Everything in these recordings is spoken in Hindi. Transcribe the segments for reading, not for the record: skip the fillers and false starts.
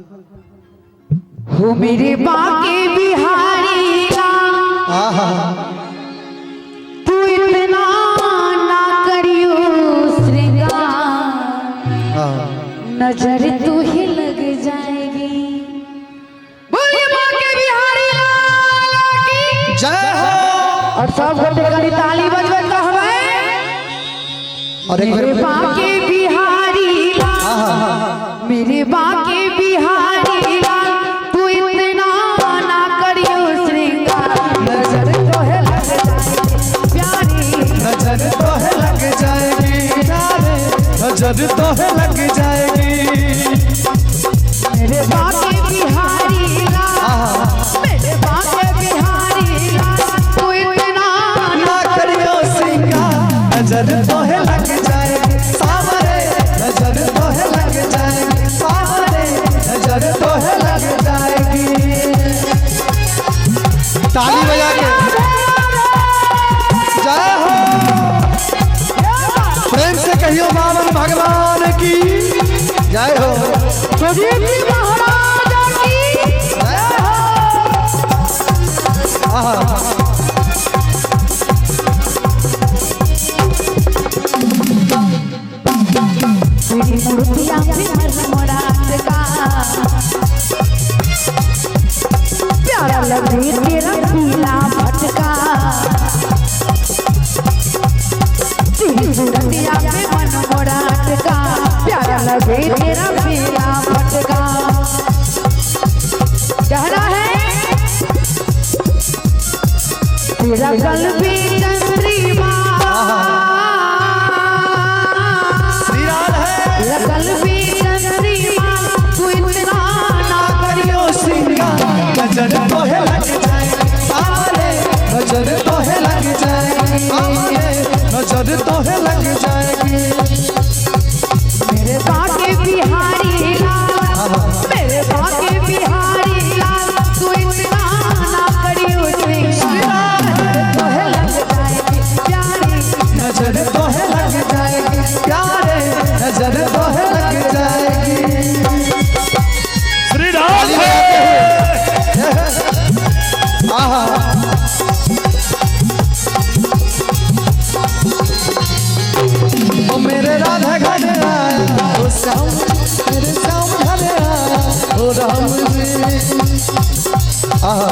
हो मेरे बाके बिहारी तू इतना ना करियो श्रृंगार, नजर तू ही लग जाएगी। बोलिए बाके बिहारी की जय हो। और सब घंटे करी ताली बजबे कहबे। और मेरे बाके बिहारी मेरे बाके बिहारी तू इतना ना करियो श्रृंगार, नजर तो है लग जाएगी प्यारी, नजर तो है लग जाएगी प्यारे, नजर तो है लग जाएगी। मेरे बाके बिहारी मेरे बाके बिहारी तू इतना ना करियो श्रृंगार, नजर तो है लग जाएगी सावरे, नजर तो है लग जाएगी सावरे, नजर तो है लग जाएगी। ताली बजा के जय हो। प्रेम से कहियो बावन भगवान की जय हो। प्रदीप जी महाराज की जय हो। तेरी मूर्तियां भी मरमरात का, प्यारा लगे तेरा पीला भटका। तेरी मूर्तियां भी मरमरात का, प्यारा लगे तेरा पीला भटका। कहना है तेरा कल्बी चंद्रिमा, कल्बी चंद्रिमा तू इतना ना करियो श्रृंगार, नजर तो है लग जाएगी सावरे, नजर तो है लग जाएगी सावरे, नजर तो है लग जाएगी। मेरे बाके बिहारी मेरे बाके बिहारी तू इतना ना करियो श्रृंगार, तो है लग जाएगी प्यारी, नजर तो है लग जाएगी प्यारे, नजर तो है लग जाएगी। श्री राम आहा ओ मेरे राधा घर आया, ओ श्याम मेरे श्याम घर आया, ओ राम जी आहा।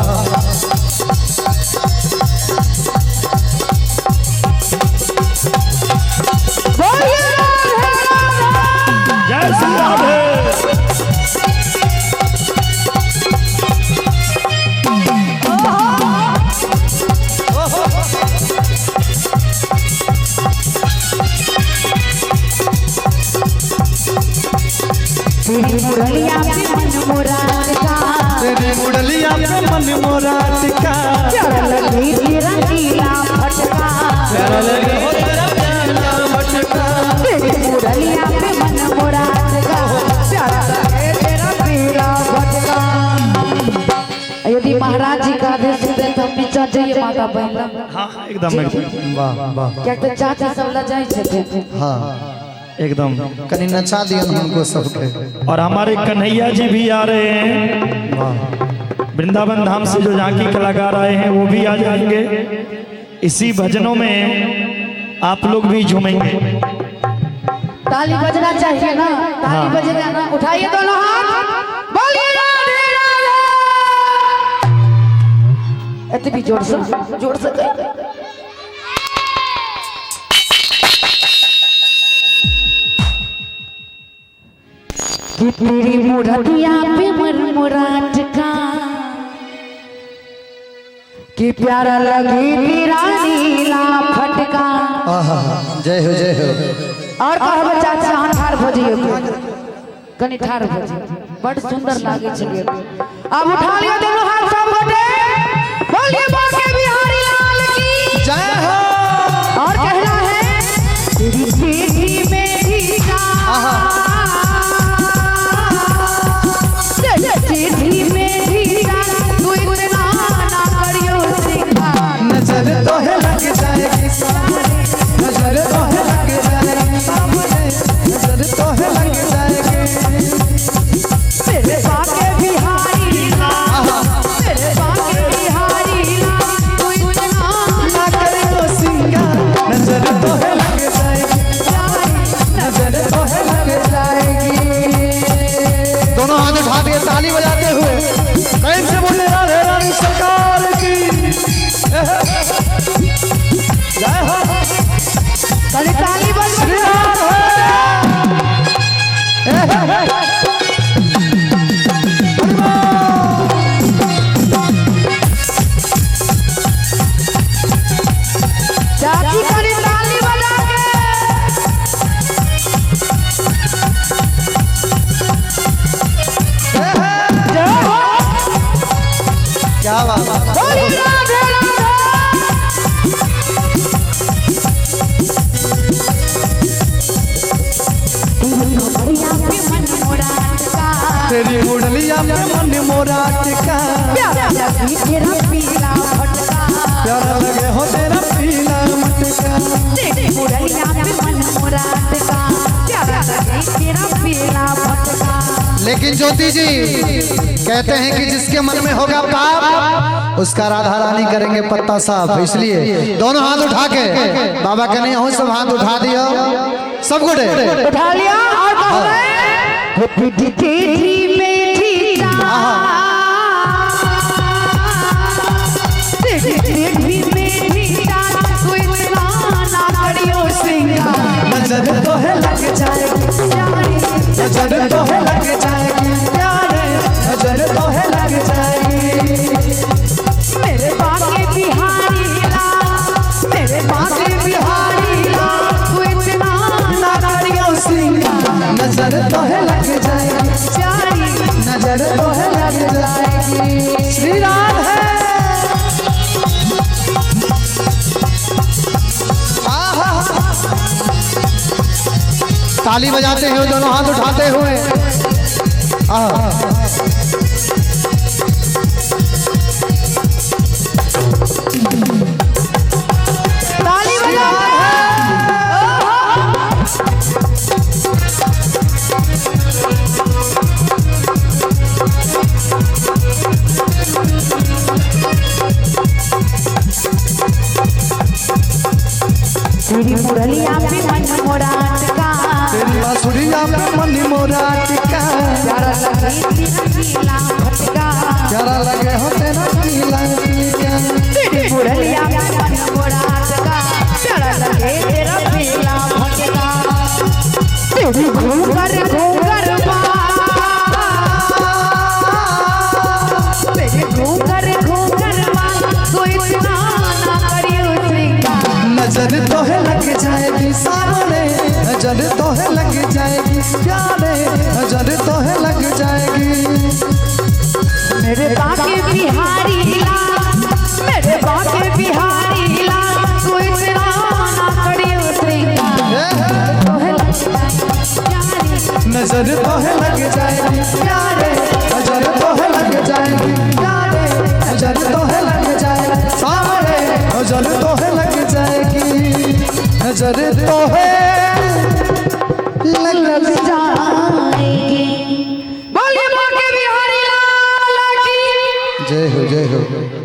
जय श्री राधे। तेरी मुरलिया पे मन मुराद का, तेरी मुरलिया पे मन मुराद का, प्यारा लगे तेरा नीला भटका। प्यारा लगे हो तेरा प्यारा भटका। तेरी मुरलिया पे मन मुराद का, प्यारा लगे तेरा पीला भटका। यदि महाराज जी का आदेश दे तो हम भी चल जाइए माता बहन। हाँ एकदम एकदम वाह वाह क्या तो चाची सब ला जाए छे। हाँ एकदम। कनी नचा दिया हमको सबके। और हमारे कन्हैया जी भी आ रहे हैं, वाह वृंदावन धाम से जो झांकी कलाकार आए हैं वो भी आ जाएंगे। इसी भजनों में आप लोग भी झूमेंगे। ताली बजना चाहिए ना, ताली बजेगा ना। उठाइए दोनों हाथ, बोलिए राधे राधे। इतनी भी जोर से कि तेरी मुरतिया पे मरमुराट का, कि प्यारा लगे तेरा नीला फटका। आहा जय हो जय हो। और कहब चाचा हाँ ठार भजिए कनी ठार भजिए, बड़ सुंदर लागे छलिए। अब उठा लियो दोनों हाथ सब गोटे, बोलिए बाके बिहारी लाल की जय हो। और कहना है तेरी सीधी मेरी जान, सीधी मेरी जान तू इतना ना करियो श्रृंगार, नजर तो है लग जाएगी सामने, नजर तो है लग जाएगी सामने, नजर तो है लग जाएगी। मेरे बाके दोनों हाथ उठा दिए ताली बजाते हुए प्रेम से बोले राधे रानी सरकार की जय हो। कनी ताली बज श्री राम चाची कनी ताली बजा के जय हो। क्या बात है। बोली राधे राधे। तेरी मुरलिया में मन मोरा टिका प्यारा लगी तेरा पीला भटका प्यारा लगे हो तेरा पीला मटका तेरी मुरलिया में मन मोरा टिका प्यारा लगी तेरा पीला भटका। लेकिन ज्योति जी कहते हैं कि जिसके मन में होगा पाप उसका राधा रानी करेंगे पत्ता साफ। इसलिए दोनों हाथ उठा के बाबा के नहीं हो सब हाथ उठा दियो सब गुड़े उठा लिया और कहो मीठी मीठी नजर तो है लग जाएगी नजर तो है लग जाएगी प्यारे नजर तो है लग जाएगी मेरे बाके बिहारी लाल मेरे बाके बिहारी लाल तू इतना ना करियो सिंगार नजर तो है लग जाएगी प्यारी नजर तो है लग जाएगी। श्री राम है ताली बजाते हैं दोनों हाथ उठाते हुए ताली बजाते तेरी मुरलिया पे मन मोरा टिका तेरी बांसुरिया पे मन मोरा टिका प्यारा लगे तेरा पीला भटका प्यारा लगे हो तेरा पीला टिका तेरी मुरलिया पे मन मोरा टिका प्यारा लगे तेरा पीला भटका तेरी घूंघर घूंघर तेरी घूंघर घूंघर तू इतना ना करियो सिंगार नजर तो है लग जाएगी सामने नजर तो है लग जाएगी प्यारे नजर तो है लग जाएगी मेरे बाके बिहारी लाल मेरे बाके बिहारी लाल तू इतना ना करियो सिंगार तो है लग जाएगी नजर तो है लग जाएगी प्यारे नजर तो है लग जाएगी प्यारे नजर तो है लग जाएगी सामने नजर तो है लग जाएगी नजर तो है लग जाएगी। बोलिए बाके बिहारी लाल की जय हो जय हो।